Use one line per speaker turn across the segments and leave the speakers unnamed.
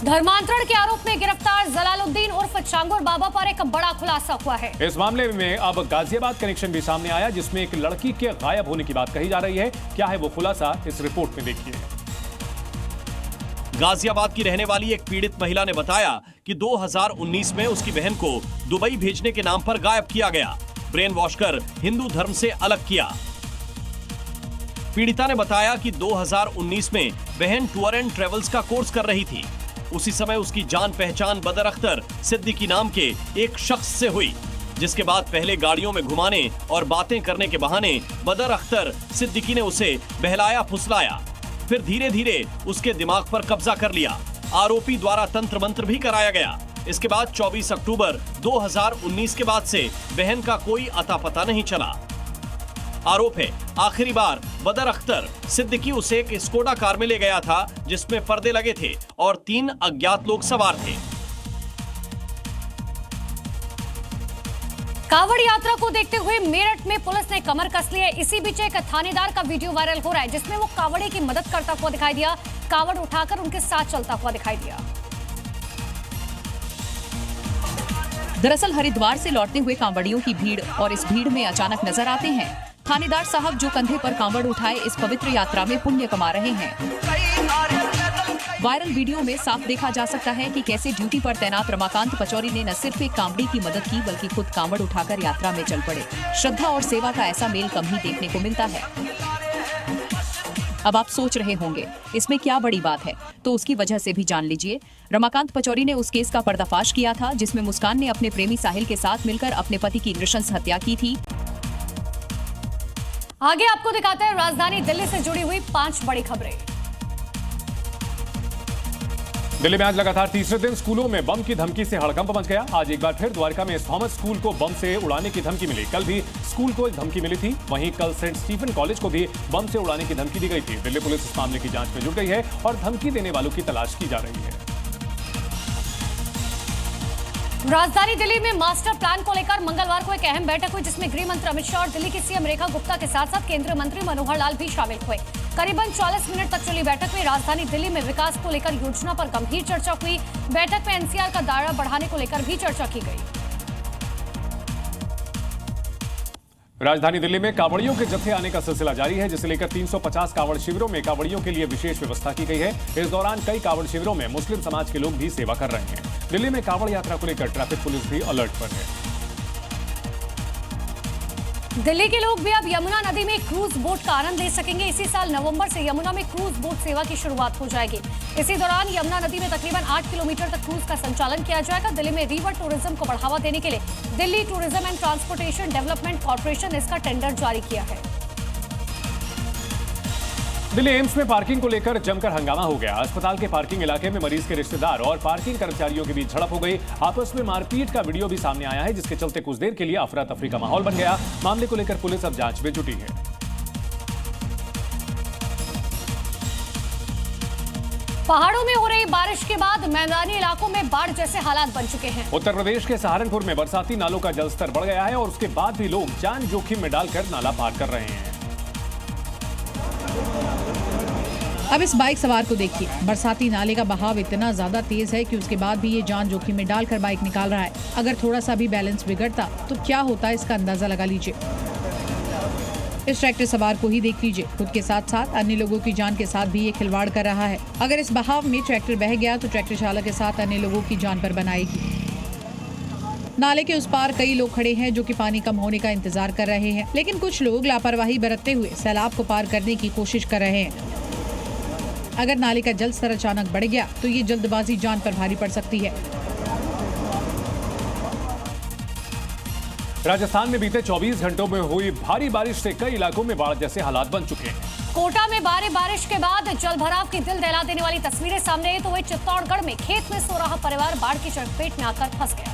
धर्मांतरण के आरोप में गिरफ्तार जलालुद्दीन उर्फ चांगुर बाबा पर एक बड़ा खुलासा हुआ है।
इस मामले में अब गाजियाबाद कनेक्शन भी सामने आया, जिसमें एक लड़की के गायब होने की बात कही जा रही है। क्या है वो खुलासा, इस रिपोर्ट में देखिए।
गाजियाबाद की रहने वाली एक पीड़ित महिला ने बताया कि 2019 में उसकी बहन को दुबई भेजने के नाम पर गायब किया गया, ब्रेन वॉश कर हिंदू धर्म से अलग किया। पीड़िता ने बताया कि 2019 में बहन टूर एंड ट्रेवल्स का कोर्स कर रही थी। उसी समय उसकी जान पहचान बदर अख्तर सिद्दीकी नाम के एक शख्स से हुई, जिसके बाद पहले गाड़ियों में घुमाने और बातें करने के बहाने बदर अख्तर सिद्दीकी ने उसे बहलाया फुसलाया, फिर धीरे धीरे उसके दिमाग पर कब्जा कर लिया। आरोपी द्वारा तंत्र मंत्र भी कराया गया। इसके बाद 24 अक्टूबर 2019 के बाद से बहन का कोई अता पता नहीं चला। आरोप है आखिरी बार बदर अख्तर सिद्दीकी उसे एक स्कोडा कार में ले गया था, जिसमें पर्दे लगे थे और 3 अज्ञात लोग सवार थे।
कांवड़ यात्रा को देखते हुए मेरठ में पुलिस ने कमर कस ली है। इसी बीच एक थानेदार का वीडियो वायरल हो रहा है, जिसमें वो कांवड़े की मदद करता हुआ दिखाई दिया, कांवड़ उठाकर उनके साथ चलता हुआ दिखाई दिया।
दरअसल हरिद्वार से लौटते हुए कांवड़ियों की भीड़ और इस भीड़ में अचानक नजर आते हैं थानेदार साहब, जो कंधे पर कांवड़ उठाए इस पवित्र यात्रा में पुण्य कमा रहे हैं। वायरल वीडियो में साफ देखा जा सकता है कि कैसे ड्यूटी पर तैनात रमाकांत पचौरी ने न सिर्फ एक कांवड़ी की मदद की, बल्कि खुद कांवड़ उठाकर यात्रा में चल पड़े। श्रद्धा और सेवा का ऐसा मेल कम ही देखने को मिलता है। अब आप सोच रहे होंगे इसमें क्या बड़ी बात है, तो उसकी वजह से भी जान लीजिए। रमाकांत पचौरी ने उस केस का पर्दाफाश किया था, जिसमें मुस्कान ने अपने प्रेमी साहिल के साथ मिलकर अपने पति की नृशंस हत्या की थी।
आगे आपको दिखाते हैं राजधानी दिल्ली से जुड़ी हुई 5 बड़ी खबरें।
दिल्ली में आज लगातार तीसरे दिन स्कूलों में बम की धमकी से हड़कंप मच गया। आज एक बार फिर द्वारका में थॉमस स्कूल को बम से उड़ाने की धमकी मिली। कल भी स्कूल को एक धमकी मिली थी। वहीं कल सेंट स्टीफन कॉलेज को भी बम से उड़ाने की धमकी दी गई थी। दिल्ली पुलिस इस मामले की जांच में जुट गई है और धमकी देने वालों की तलाश की जा रही है।
राजधानी दिल्ली में मास्टर प्लान को लेकर मंगलवार को एक अहम बैठक हुई, जिसमें गृह मंत्री अमित शाह और दिल्ली की सीएम रेखा गुप्ता के साथ साथ केंद्रीय मंत्री मनोहर लाल भी शामिल हुए। करीबन 40 मिनट तक चली बैठक में राजधानी दिल्ली में विकास को लेकर योजना पर गंभीर चर्चा हुई। बैठक में एनसीआर का दायरा बढ़ाने को लेकर भी चर्चा की गई।
राजधानी दिल्ली में कांवड़ियों के जत्थे आने का सिलसिला जारी है, जिसे लेकर 350 कांवड़ शिविरों में कांवड़ियों के लिए विशेष व्यवस्था की गई है। इस दौरान कई कांवड़ शिविरों में मुस्लिम समाज के लोग भी सेवा कर रहे हैं। दिल्ली में कांवड़ यात्रा को लेकर ट्रैफिक पुलिस भी अलर्ट पर है।
दिल्ली के लोग भी अब यमुना नदी में क्रूज बोट का आनंद ले सकेंगे। इसी साल नवंबर से यमुना में क्रूज बोट सेवा की शुरुआत हो जाएगी। इसी दौरान यमुना नदी में तकरीबन 8 किलोमीटर तक क्रूज का संचालन किया जाएगा। दिल्ली में रिवर टूरिज्म को बढ़ावा देने के लिए Delhi tourism and transportation development corporation ने इसका टेंडर जारी किया है।
दिल्ली एम्स में पार्किंग को लेकर जमकर हंगामा हो गया। अस्पताल के पार्किंग इलाके में मरीज के रिश्तेदार और पार्किंग कर्मचारियों के बीच झड़प हो गई। आपस में मारपीट का वीडियो भी सामने आया है, जिसके चलते कुछ देर के लिए अफरा तफरी का माहौल बन गया। मामले को लेकर पुलिस अब जांच में जुटी है।
पहाड़ों में हो रही बारिश के बाद मैदानी इलाकों में बाढ़ जैसे हालात बन चुके हैं।
उत्तर प्रदेश के सहारनपुर में बरसाती नालों का जलस्तर बढ़ गया है और उसके बाद भी लोग जान जोखिम में डालकर नाला पार कर रहे हैं।
अब इस बाइक सवार को देखिए, बरसाती नाले का बहाव इतना ज्यादा तेज है कि उसके बाद भी ये जान जोखिम में डालकर बाइक निकाल रहा है। अगर थोड़ा सा भी बैलेंस बिगड़ता तो क्या होता है, इसका अंदाजा लगा लीजिए। इस ट्रैक्टर सवार को ही देख लीजिए, खुद के साथ साथ अन्य लोगों की जान के साथ भी ये खिलवाड़ कर रहा है। अगर इस बहाव में ट्रैक्टर बह गया तो ट्रैक्टर चालक के साथ अन्य लोगों की जान पर बनाएगी। नाले के उस पार कई लोग खड़े हैं जो कि पानी कम होने का इंतजार कर रहे हैं, लेकिन कुछ लोग लापरवाही बरतते हुए सैलाब को पार करने की कोशिश कर रहे हैं। अगर नाले का जल स्तर अचानक बढ़ गया तो ये जल्दबाजी जान पर भारी पड़ सकती है।
राजस्थान में बीते 24 घंटों में हुई भारी बारिश से कई इलाकों में बाढ़ जैसे हालात बन चुके हैं।
कोटा में भारी बारिश के बाद जल भराव की दिल दहला देने वाली तस्वीरें सामने आई, तो वही चित्तौड़गढ़ में खेत में सो रहा परिवार बाढ़ की चपेट में आकर फंस गया।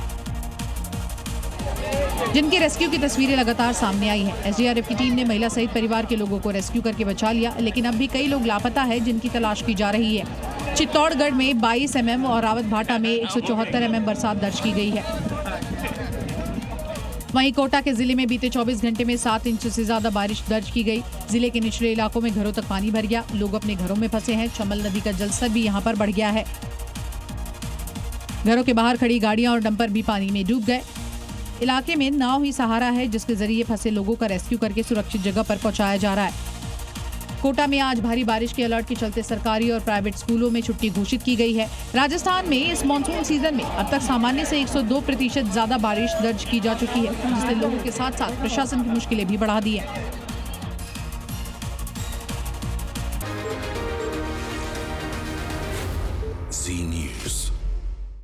जिनके रेस्क्यू की तस्वीरें लगातार सामने आई हैं। एसडीआरएफ की टीम ने महिला सहित परिवार के लोगों को रेस्क्यू करके बचा लिया, लेकिन अब भी कई लोग लापता है, जिनकी तलाश की जा रही है। चित्तौड़गढ़ में 22 mm और रावत भाटा में 174 mm बरसात दर्ज की गई है। वहीं कोटा के जिले में बीते 24 घंटे में 7 इंच से ज्यादा बारिश दर्ज की गई। जिले के निचले इलाकों में घरों तक पानी भर गया, लोग अपने घरों में फंसे हैं। चंबल नदी का जलस्तर भी यहां पर बढ़ गया है। घरों के बाहर खड़ी गाड़ियां और डंपर भी पानी में डूब गए। इलाके में नाव ही सहारा है, जिसके जरिए फंसे लोगों का रेस्क्यू करके सुरक्षित जगह पर पहुंचाया जा रहा है। कोटा में आज भारी बारिश के अलर्ट के चलते सरकारी और प्राइवेट स्कूलों में छुट्टी घोषित की गई है। राजस्थान में इस मानसून सीजन में अब तक सामान्य से 102% ज्यादा बारिश दर्ज की जा चुकी है, जिसने लोगों के साथ साथ प्रशासन की मुश्किलें भी बढ़ा दी है।